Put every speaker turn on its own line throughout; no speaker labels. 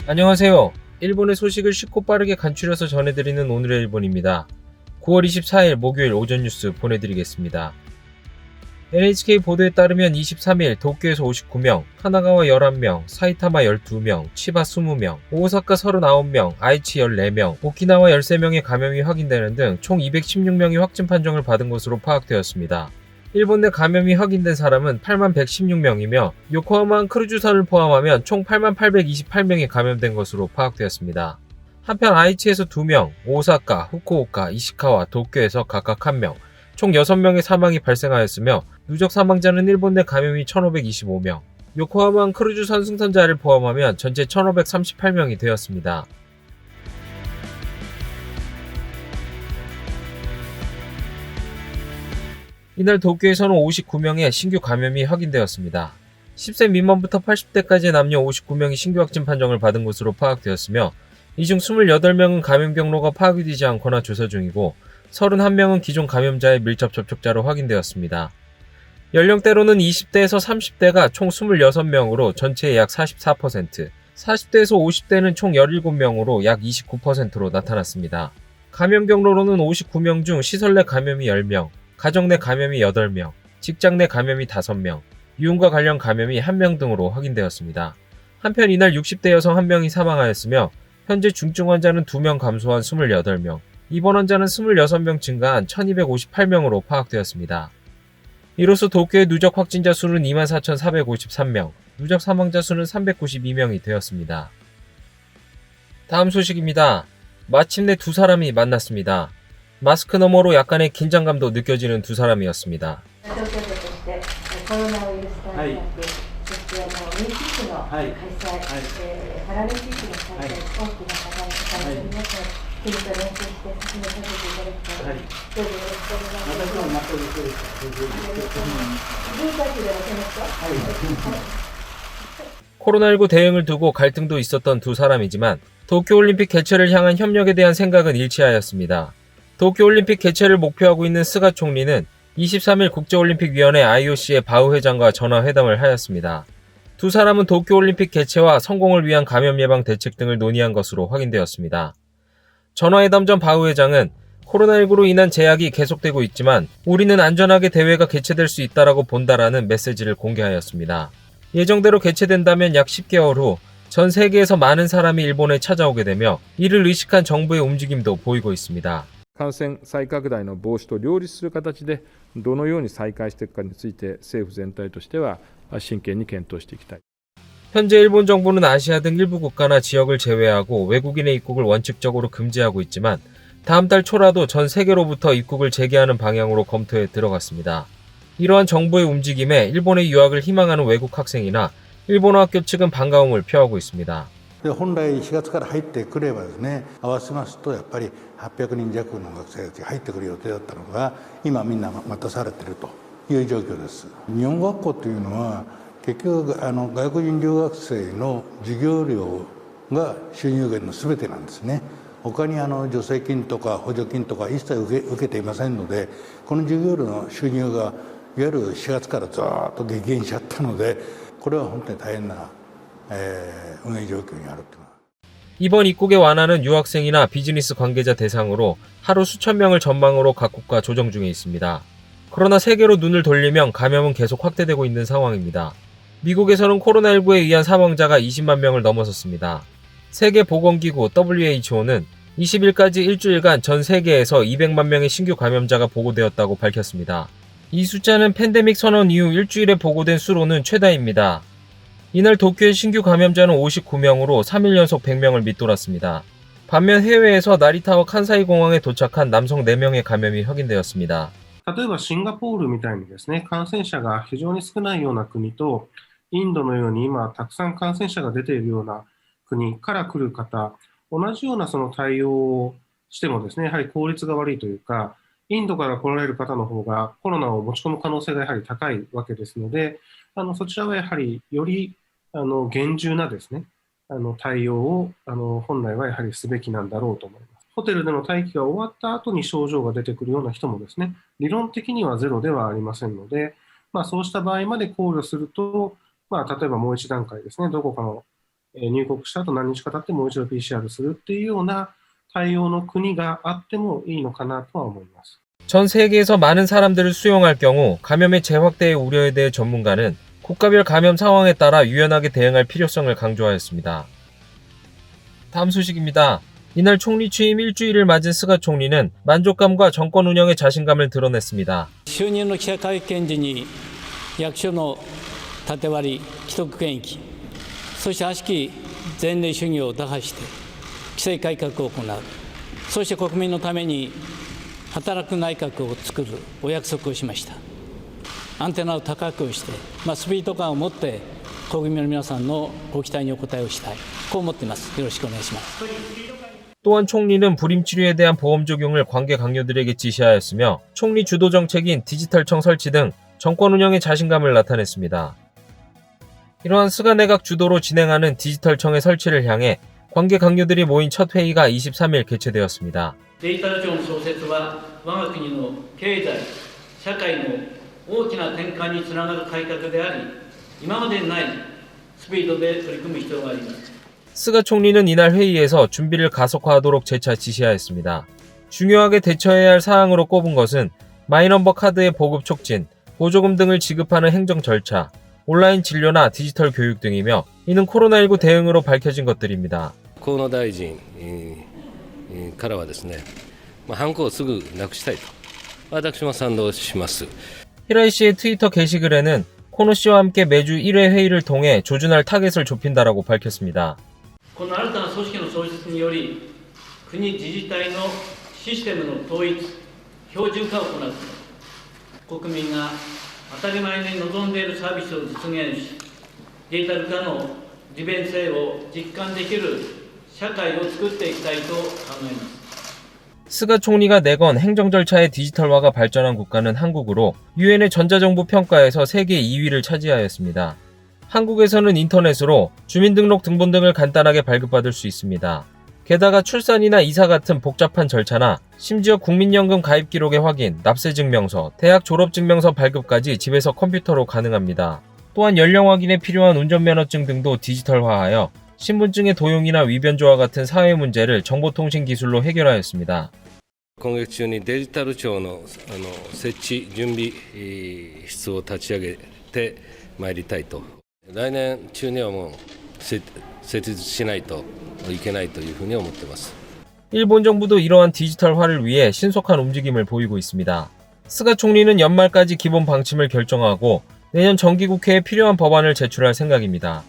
안녕하세요. 일본의 소식을 쉽고 빠르게 간추려서 전해드리는 오늘의 일본입니다. 9월 24일 목요일 오전 뉴스 보내드리겠습니다. NHK 보도에 따르면 23일 도쿄에서 59명, 하나가와 11명, 사이타마 12명, 치바 20명, 오사카 39명, 아이치 14명, 오키나와 13명의 감염이 확인되는 등 총 216명이 확진 판정을 받은 것으로 파악되었습니다. 일본 내 감염이 확인된 사람은 8만 116명이며 요코하마 크루즈선을 포함하면 총 8만 828명이 감염된 것으로 파악되었습니다. 한편 아이치에서 2명, 오사카, 후쿠오카, 이시카와 도쿄에서 각각 1명, 총 6명의 사망이 발생하였으며 누적 사망자는 일본 내 감염이 1525명, 요코하마 크루즈선 승선자를 포함하면 전체 1538명이 되었습니다. 이날 도쿄에서는 59명의 신규 감염이 확인되었습니다. 10세 미만부터 80대까지의 남녀 59명이 신규 확진 판정을 받은 것으로 파악되었으며 이 중 28명은 감염 경로가 파악이 되지 않거나 조사 중이고 31명은 기존 감염자의 밀접 접촉자로 확인되었습니다. 연령대로는 20대에서 30대가 총 26명으로 전체의 약 44%, 40대에서 50대는 총 17명으로 약 29%로 나타났습니다. 감염 경로로는 59명 중 시설 내 감염이 10명, 가정 내 감염이 8명, 직장 내 감염이 5명, 유흥과 관련 감염이 1명 등으로 확인되었습니다. 한편 이날 60대 여성 1명이 사망하였으며 현재 중증 환자는 2명 감소한 28명, 입원 환자는 26명 증가한 1258명으로 파악되었습니다. 이로써 도쿄의 누적 확진자 수는 24,453명, 누적 사망자 수는 392명이 되었습니다. 다음 소식입니다. 마침내 두 사람이 만났습니다. 마스크 너머로 약간의 긴장감도 느껴지는 두 사람이었습니다. コロナ19 대응을 두고 갈등도 있었던 두 사람이지만 도쿄올림픽 개최를 향한 협력에 대한 생각은 일치하였습니다. 도쿄올림픽 개최를 목표하고 있는 스가 총리는 23일 국제올림픽위원회 IOC의 바흐 회장과 전화회담을 하였습니다. 두 사람은 도쿄올림픽 개최와 성공을 위한 감염 예방 대책 등을 논의한 것으로 확인되었습니다. 전화회담 전 바흐 회장은 코로나19로 인한 제약이 계속되고 있지만 우리는 안전하게 대회가 개최될 수 있다라고 본다라는 메시지를 공개하였습니다. 예정대로 개최된다면 약 10개월 후 전 세계에서 많은 사람이 일본에 찾아오게 되며 이를 의식한 정부의 움직임도 보이고 있습니다.
感染再拡大の防止と両立する形でどのように再開していくかについて政府全体としては真剣に検討していきたい。
현재 일본 정부는 아시아 등 일부 국가나 지역을 제외하고 외국인의 입국을 원칙적으로 금지하고 있지만 다음 달 초라도 전 세계로부터 입국을 재개하는 방향으로 검토에 들어갔습니다. 이러한 정부의 움직임에 일본의 유학을 희망하는 외국 학생이나 일본어 학교 측은 반가움을 표하고 있습니다.
本来4月から入ってくればですね、合わせますとやっぱり800人弱の学生たちが入ってくる予定だったのが今みんな待たされているという状況です。日本学校というのは結局外国人留学生の授業料が収入源の全てなんですね。他に助成金とか補助金とか一切受けていませんので、この授業料の収入がいわゆる4月からずっと激減しちゃったので、これは本当に大変な運営状況にあるというのは。
이번 입국의 완화는 유학생이나 비즈니스 관계자 대상으로 하루 수천 명을 전망으로 각 국가 조정 중에 있습니다. 그러나 세계로 눈을 돌리면 감염은 계속 확대되고 있는 상황입니다. 미국에서는 코로나19에 의한 사망자가 20만 명을 넘어섰습니다. 세계보건기구 WHO는 20일까지 일주일간 전 세계에서 200만 명의 신규 감염자가 보고되었다고 밝혔습니다. 이 숫자는 팬데믹 선언 이후 일주일에 보고된 수로는 최다입니다. 이날 도쿄의 신규 감염자는 59명으로 3일 연속 100명을 밑돌았습니다. 반면 해외에서 나리타와 칸사이 공항에 도착한 남성 4명의 감염이 확인되었습니다.
例えばシンガポールみたいにですね、感染者が非常に少ないような国と、インドのように今たくさん感染者が出ているような国から来る方、同じようなその対応をしてもですね、やはり効率が悪いというか、インドから来られる方の方がコロナを持ち込む可能性がやはり高いわけですので、そちらはやはりより厳重なですね、対応を本来はやはりすべきなんだろうと思います。ホテルでの待機が終わった後に症状が出てくるような人もですね、理論的にはゼロではありませんので、そうした場合まで考慮すると、例えばもう一段階ですね、どこかの入国した後何日か経ってもう一度 PCR するっていうような対応の国があってもいいのかなとは思います。
전 세계에서 많은 사람들을 수용할 경우 감염의 재확대의 우려에 대해 전문가는 국가별 감염 상황에 따라 유연하게 대응할 필요성을 강조하였습니다. 다음 소식입니다. 이날 총리 취임 일주일을 맞은 스가 총리는 만족감과 정권 운영에 자신감을 드러냈습니다.
就任の記者会見時に役所の縦割り、既得権益、そして悪しき前例主義を打破して規制改革を行う、そして国民のために働く内閣を作るお約束をしました。アンテナを高くして、スピード感を持って国民の皆さんのご期待にお応えをしたい、こう思っています。よろしくお願いします。
또한 총리는 불임 치료에 대한 보험 적용을 관계 강요들에게 지시하였으며 총리 주도 정책인 디지털청 설치 등 정권 운영에 자신감을 나타냈습니다. 이러한 스가 내각 주도로 진행하는 디지털청의 설치를 향해 관계 강요들이 모인 첫 회의가 23일 개최되었습니다.
デジタル庁の創設は我が国の経済、社会の大きな転換につながる改革であり、今までにないスピードで取り組む必要があります。
스가 총리는 이날 회의에서 준비를 가속화하도록 재차 지시하였습니다. 중요하게 대처해야 할 사항으로 꼽은 것은 마이넘버 카드의 보급 촉진, 보조금 등을 지급하는 행정 절차, 온라인 진료나 디지털 교육 등이며 이는 코로나19 대응으로 밝혀진 것들입니다.
河野大臣からはですね、ハンコをすぐなくしたいと私も賛同します。
히라이 씨의 트위터 게시글에는 코노 씨와 함께 매주 1회 회의를 통해 조준할 타겟을 좁힌다라고 밝혔습니다.
この新たな組織の創設により、国自治体のシステムの統一、標準化を行う、国民が当たり前に望んでいるサービスを実現し、デジタル化の利便性を実感できる社会を作っていきたいと考えます。
스가 총리가 내건 행정 절차의 디지털화가 발전한 국가는 한국으로 유엔의 전자정부 평가에서 세계 2위를 차지하였습니다. 한국에서는 인터넷으로 주민등록 등본 등을 간단하게 발급받을 수 있습니다. 게다가 출산이나 이사 같은 복잡한 절차나 심지어 국민연금 가입 기록의 확인, 납세증명서, 대학 졸업증명서 발급까지 집에서 컴퓨터로 가능합니다. 또한 연령 확인에 필요한 운전면허증 등도 디지털화하여 신분증의 도용이나 위변조와 같은 사회 문제를 정보통신 기술로 해결하였습니다.
今月中にデジタル庁の設置準備室を立ち上げてまいりたいと。来年中にはもう設立しないといけないというふうに思っています。
일본 정부도 이러한 디지털화를 위해 신속한 움직임을 보이고 있습니다. 스가 총리는 연말까지 기본 방침을 결정하고 내년 정기국회에 필요한 법안을 제출할 생각입니다.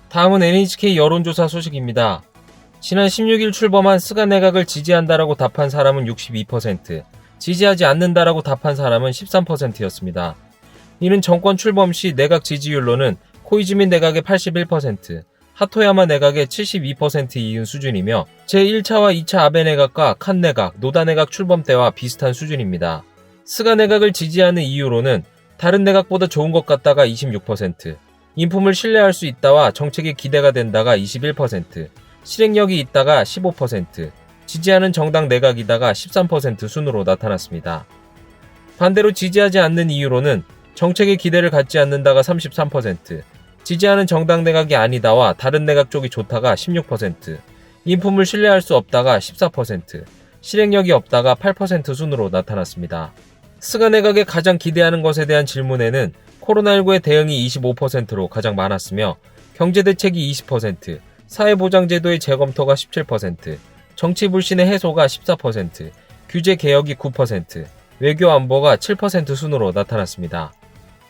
다음은 NHK 여론조사 소식입니다. 지난 16일 출범한 스가 내각을 지지한다라고 답한 사람은 62%, 지지하지 않는다라고 답한 사람은 13%였습니다. 이는 정권 출범 시 내각 지지율로는 코이즈미 내각의 81%, 하토야마 내각의 72% 이은 수준이며 제1차와 2차 아베 내각과 칸 내각, 노다 내각 출범 때와 비슷한 수준입니다. 스가 내각을 지지하는 이유로는 다른 내각보다 좋은 것 같다가 26%, 인품을 신뢰할 수 있다와 정책에 기대가 된다가 21%, 실행력이 있다가 15%, 지지하는 정당 내각이다가 13% 순으로 나타났습니다. 반대로 지지하지 않는 이유로는 정책에 기대를 갖지 않는다가 33%, 지지하는 정당 내각이 아니다와 다른 내각 쪽이 좋다가 16%, 인품을 신뢰할 수 없다가 14%, 실행력이 없다가 8% 순으로 나타났습니다. 스가 내각에 가장 기대하는 것에 대한 질문에는 코로나19의 대응이 25%로 가장 많았으며 경제대책이 20%, 사회보장제도의 재검토가 17%, 정치 불신의 해소가 14%, 규제 개혁이 9%, 외교 안보가 7% 순으로 나타났습니다.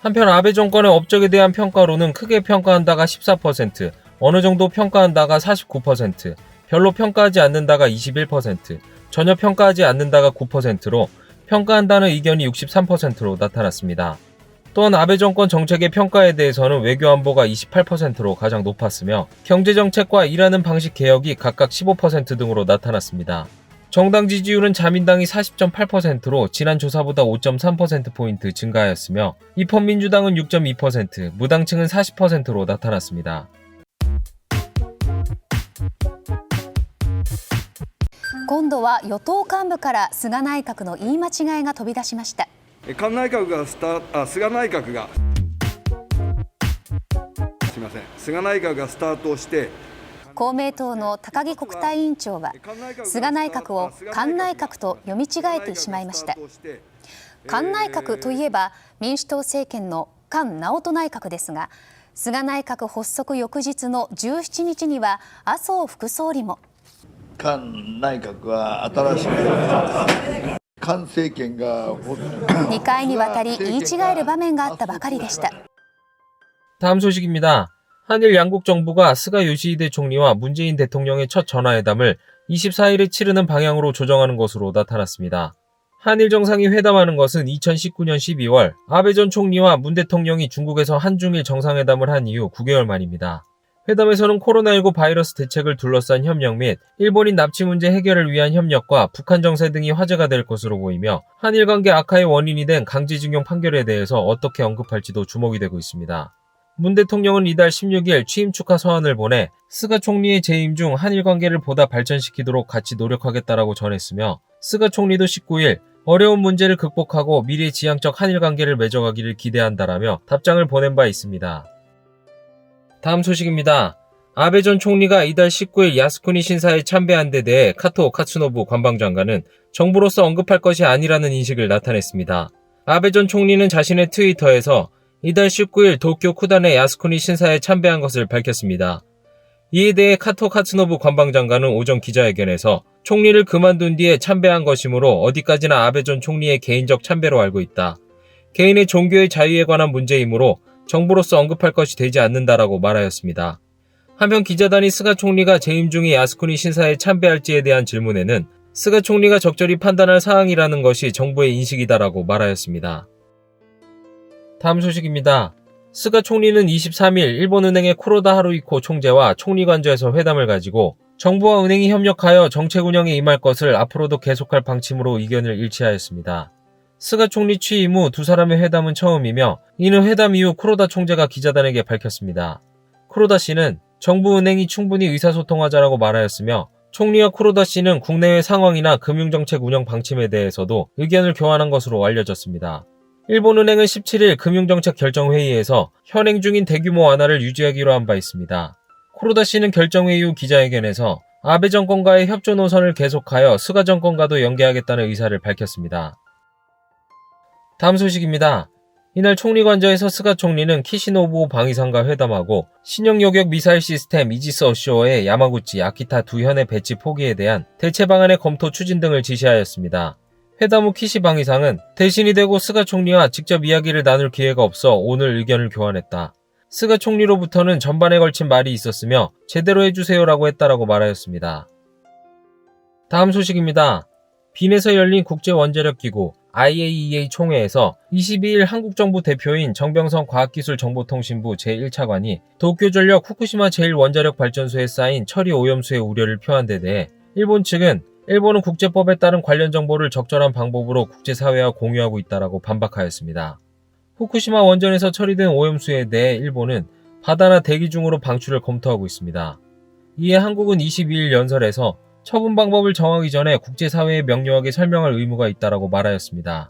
한편 아베 정권의 업적에 대한 평가로는 크게 평가한다가 14%, 어느 정도 평가한다가 49%, 별로 평가하지 않는다가 21%, 전혀 평가하지 않는다가 9%로 평가한다는 의견이 63%로 나타났습니다. 또한 아베 정권 정책의 평가에 대해서는 외교 안보가 28%로 가장 높았으며 경제정책과 일하는 방식 개혁이 각각 15% 등으로 나타났습니다. 정당 지지율은 자민당이 40.8%로 지난 조사보다 5.3%포인트 증가하였으며 입헌민주당은 6.2%, 무당층은 40%로 나타났습니다.
今度は与党幹部から菅内閣の言い間違いが飛び出しました。
菅内閣が菅内閣がすみません菅内閣がスタートをして
公明党の高木国対委員長は菅内閣を菅内閣と読み違えてしまいました。菅内閣といえば民主党政権の菅直人内閣ですが、菅内閣発足翌日の17日には麻生副総理も
菅内閣は新しく菅政権が
2回にわたり言い違える場面があったばかりでした。
다음 소식입니다. 한일 양국 정부가 스가 요시히데 총리와 문재인 대통령의 첫 전화회담을 24일에 치르는 방향으로 조정하는 것으로 나타났습니다. 한일 정상이 회담하는 것은 2019년 12월 아베 전 총리와 문 대통령이 중국에서 한중일 정상회담을 한 이후 9개월 만입니다. 회담에서는 코로나19 바이러스 대책을 둘러싼 협력 및 일본인 납치 문제 해결을 위한 협력과 북한 정세 등이 화제가 될 것으로 보이며 한일 관계 악화의 원인이 된 강제징용 판결에 대해서 어떻게 언급할지도 주목이 되고 있습니다. 문 대통령은 이달 16일 취임 축하 서한을 보내 스가 총리의 재임 중 한일 관계를 보다 발전시키도록 같이 노력하겠다라고 전했으며 스가 총리도 19일 어려운 문제를 극복하고 미래지향적 한일 관계를 맺어가기를 기대한다라며 답장을 보낸 바 있습니다. 다음 소식입니다. 아베 전 총리가 이달 19일 야스쿠니 신사에 참배한 데 대해 카토 카츠노부 관방장관은 정부로서 언급할 것이 아니라는 인식을 나타냈습니다. 아베 전 총리는 자신의 트위터에서 이달 19일 도쿄 쿠단의 야스쿠니 신사에 참배한 것을 밝혔습니다. 이에 대해 카토 카츠노부 관방장관은 오전 기자회견에서 총리를 그만둔 뒤에 참배한 것이므로 어디까지나 아베 전 총리의 개인적 참배로 알고 있다. 개인의 종교의 자유에 관한 문제이므로 정부로서 언급할 것이 되지 않는다라고 말하였습니다. 한편 기자단이 스가 총리가 재임 중에 야스쿠니 신사에 참배할지에 대한 질문에는 스가 총리가 적절히 판단할 사항이라는 것이 정부의 인식이다라고 말하였습니다. 다음 소식입니다. 스가 총리는 23일 일본은행의 쿠로다 하루이코 총재와 총리관저에서 회담을 가지고 정부와 은행이 협력하여 정책 운영에 임할 것을 앞으로도 계속할 방침으로 의견을 일치하였습니다. 스가 총리 취임 후 두 사람의 회담은 처음이며 이는 회담 이후 쿠로다 총재가 기자단에게 밝혔습니다. 쿠로다 씨는 정부 은행이 충분히 의사소통하자라고 말하였으며 총리와 쿠로다 씨는 국내외 상황이나 금융정책 운영 방침에 대해서도 의견을 교환한 것으로 알려졌습니다. 일본은행은 17일 금융정책 결정회의에서 현행 중인 대규모 완화를 유지하기로 한 바 있습니다. 쿠로다 씨는 결정회의 후 기자회견에서 아베 정권과의 협조 노선을 계속하여 스가 정권과도 연계하겠다는 의사를 밝혔습니다. 다음 소식입니다. 이날 총리관저에서 스가 총리는 키시노부 방위상과 회담하고 신형 요격 미사일 시스템 이지스 어쇼어의 야마구치, 아키타 두 현의 배치 포기에 대한 대체 방안의 검토 추진 등을 지시하였습니다. 회담 후 키시 방위상은 대신이 되고 스가 총리와 직접 이야기를 나눌 기회가 없어 오늘 의견을 교환했다. 스가 총리로부터는 전반에 걸친 말이 있었으며 제대로 해주세요라고 했다라고 말하였습니다. 다음 소식입니다. 빈에서 열린 국제원자력기구 IAEA 총회에서 22일 한국정부 대표인 정병선 과학기술정보통신부 제1차관이 도쿄전력 후쿠시마 제1원자력발전소에 쌓인 처리 오염수의 우려를 표한 데 대해 일본 측은 일본은 국제법에 따른 관련 정보를 적절한 방법으로 국제사회와 공유하고 있다라고 반박하였습니다. 후쿠시마 원전에서 처리된 오염수에 대해 일본은 바다나 대기 중으로 방출을 검토하고 있습니다. 이에 한국은 22일 연설에서 처분 방법을 정하기 전에 국제사회에 명료하게 설명할 의무가 있다라고 말하였습니다.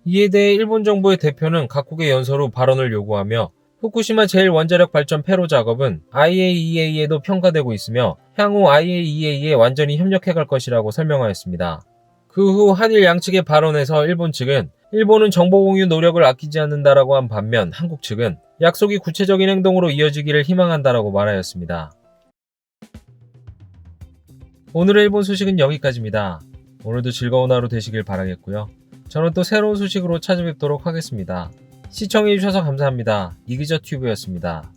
이에 대해 일본 정부의 대표는 각국의 연설 후 발언을 요구하며 후쿠시마 제1원자력 발전 폐로 작업은 IAEA에도 평가되고 있으며 향후 IAEA에 완전히 협력해갈 것이라고 설명하였습니다. 그 후 한일 양측의 발언에서 일본 측은 일본은 정보 공유 노력을 아끼지 않는다라고 한 반면 한국 측은 약속이 구체적인 행동으로 이어지기를 희망한다라고 말하였습니다. 오늘의 일본 소식은 여기까지입니다. 오늘도 즐거운 하루 되시길 바라겠고요. 저는 또 새로운 소식으로 찾아뵙도록 하겠습니다. 시청해주셔서 감사합니다. 이기저튜브였습니다.